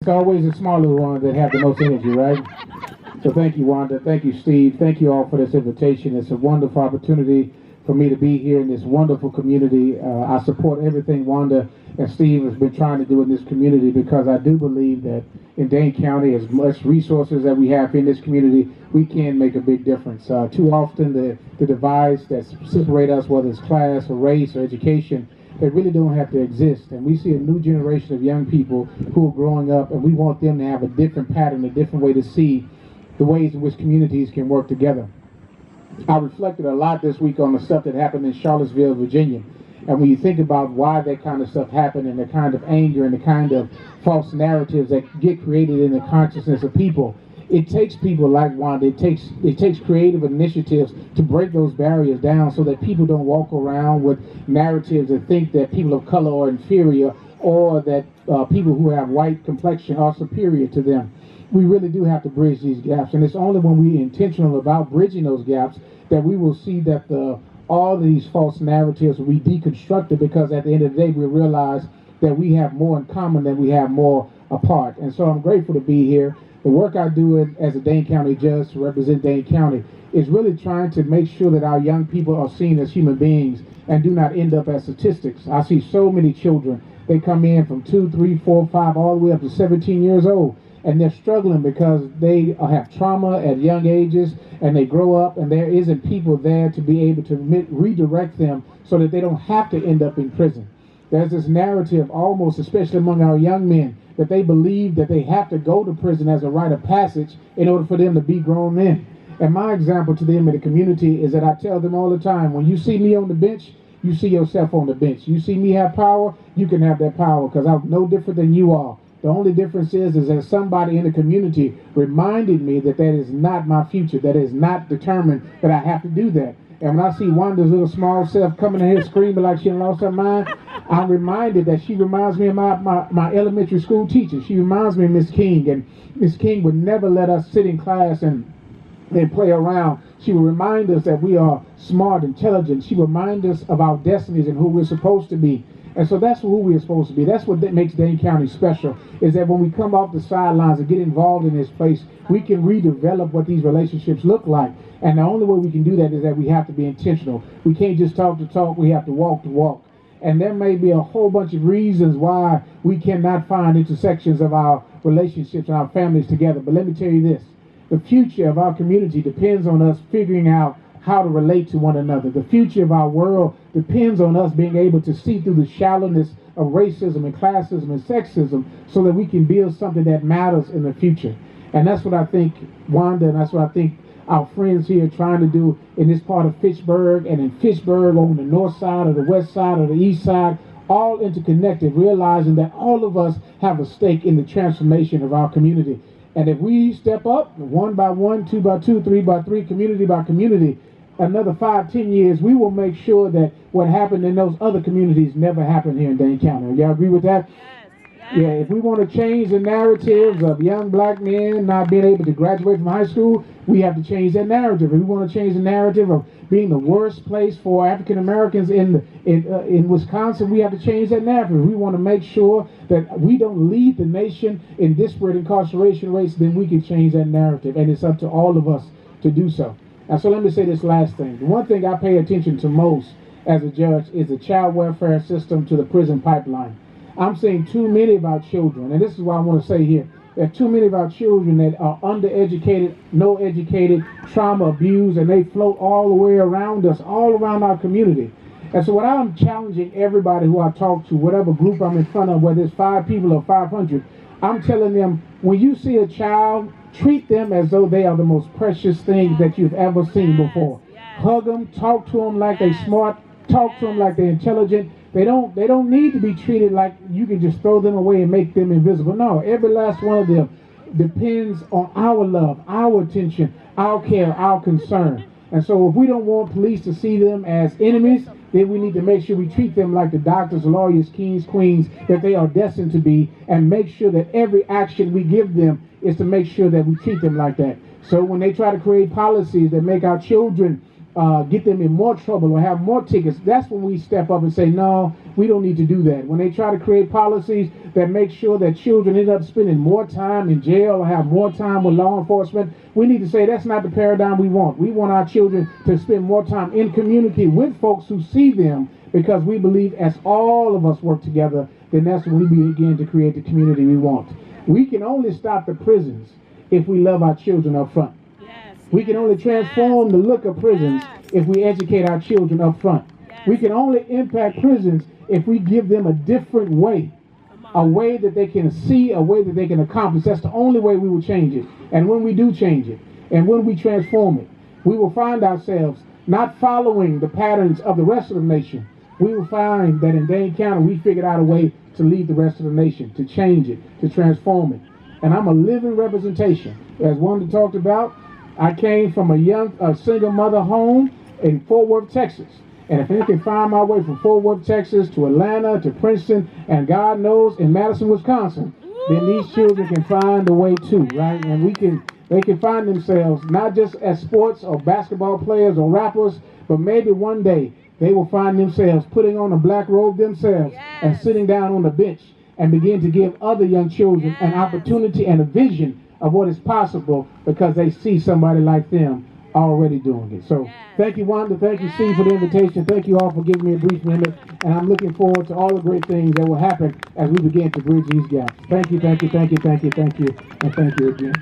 It's always the smaller ones that have the most energy, right? So thank you, Wanda. Thank you, Steve. Thank you all for this invitation. It's a wonderful opportunity for me to be here in this wonderful community. I support everything Wanda and Steve has been trying to do in this community because I do believe that in Dane County, as much resources that we have in this community, we can make a big difference. Too often the divides that separate us, whether it's class or race or education, they really don't have to exist. And we see a new generation of young people who are growing up, and we want them to have a different pattern, a different way to see the ways in which communities can work together. I reflected a lot this week on the stuff that happened in Charlottesville, Virginia. And when you think about why that kind of stuff happened and the kind of anger and the kind of false narratives that get created in the consciousness of people, it takes people like Wanda, it takes creative initiatives to break those barriers down so that people don't walk around with narratives that think that people of color are inferior or that people who have white complexion are superior to them. We really do have to bridge these gaps, and it's only when we're intentional about bridging those gaps that we will see that all of these false narratives will be deconstructed, because at the end of the day we realize that we have more in common than we have more apart. And so I'm grateful to be here. The work I do as a Dane County judge to represent Dane County is really trying to make sure that our young people are seen as human beings and do not end up as statistics. I see so many children, they come in from 2, 3, 4, 5, all the way up to 17 years old. And they're struggling because they have trauma at young ages, and they grow up and there isn't people there to be able to redirect them so that they don't have to end up in prison. There's this narrative, almost especially among our young men, that they believe that they have to go to prison as a rite of passage in order for them to be grown men. And my example to them in the community is that I tell them all the time, when you see me on the bench, you see yourself on the bench. You see me have power, you can have that power, because I'm no different than you are. The only difference is that somebody in the community reminded me that that is not my future, that is not determined that I have to do that. And when I see Wanda's little small self coming in here screaming like she lost her mind, I'm reminded that she reminds me of my elementary school teacher. She reminds me of Miss King, and Miss King would never let us sit in class and play around. She would remind us that we are smart, intelligent. She would remind us of our destinies and who we're supposed to be. And so that's who we're supposed to be. That's what makes Dane County special, is that when we come off the sidelines and get involved in this place, we can redevelop what these relationships look like. And the only way we can do that is that we have to be intentional. We can't just talk the talk, we have to walk the walk. And there may be a whole bunch of reasons why we cannot find intersections of our relationships and our families together. But let me tell you this, the future of our community depends on us figuring out how to relate to one another. The future of our world depends on us being able to see through the shallowness of racism and classism and sexism so that we can build something that matters in the future. And that's what I think Wanda, and that's what I think our friends here are trying to do in this part of Fitchburg, and in Fitchburg on the north side or the west side or the east side, all interconnected, realizing that all of us have a stake in the transformation of our community. And if we step up one by one, 2 by 2, 3 by 3, community by community, another 5, 10 years, we will make sure that what happened in those other communities never happened here in Dane County. Y'all agree with that? Yes. Yeah, if we want to change the narratives of young black men not being able to graduate from high school, we have to change that narrative. If we want to change the narrative of being the worst place for African Americans in Wisconsin, we have to change that narrative. If we want to make sure that we don't lead the nation in disparate incarceration rates, then we can change that narrative, and it's up to all of us to do so. And so let me say this last thing. The one thing I pay attention to most as a judge is the child welfare system to the prison pipeline. I'm seeing too many of our children, and this is what I want to say here, there are too many of our children that are undereducated, no educated, trauma abused, and they float all the way around us, all around our community. And so what I'm challenging everybody who I talk to, whatever group I'm in front of, whether it's 5 people or 500, I'm telling them, when you see a child, treat them as though they are the most precious thing that you've ever seen before. Hug them, talk to them like they're smart, talk to them like they're intelligent. They don't need to be treated like you can just throw them away and make them invisible. No, every last one of them depends on our love, our attention, our care, our concern. And so if we don't want police to see them as enemies, then we need to make sure we treat them like the doctors, lawyers, kings, queens that they are destined to be, and make sure that every action we give them is to make sure that we treat them like that. So when they try to create policies that make our children get them in more trouble or have more tickets, that's when we step up and say, no, we don't need to do that. When they try to create policies that make sure that children end up spending more time in jail or have more time with law enforcement, we need to say that's not the paradigm we want. We want our children to spend more time in community with folks who see them, because we believe as all of us work together, then that's when we begin to create the community we want. We can only stop the prisons if we love our children up front. We can only transform the look of prisons if we educate our children up front. We can only impact prisons if we give them a different way, a way that they can see, a way that they can accomplish. That's the only way we will change it. And when we do change it, and when we transform it, we will find ourselves not following the patterns of the rest of the nation. We will find that in Dane County, we figured out a way to lead the rest of the nation, to change it, to transform it. And I'm a living representation. As Wanda talked about, I came from a single mother home in Fort Worth, Texas. And if I can find my way from Fort Worth, Texas to Atlanta, to Princeton, and God knows in Madison, Wisconsin, then these children can find a way too, right? And they can find themselves not just as sports or basketball players or rappers, but maybe one day they will find themselves putting on a black robe themselves and sitting down on the bench and begin to give other young children an opportunity and a vision of what is possible, because they see somebody like them already doing it. So thank you, Wanda. Thank you, Steve, for the invitation. Thank you all for giving me a brief minute. And I'm looking forward to all the great things that will happen as we begin to bridge these gaps. Thank you, thank you, thank you, thank you, thank you, and thank you again.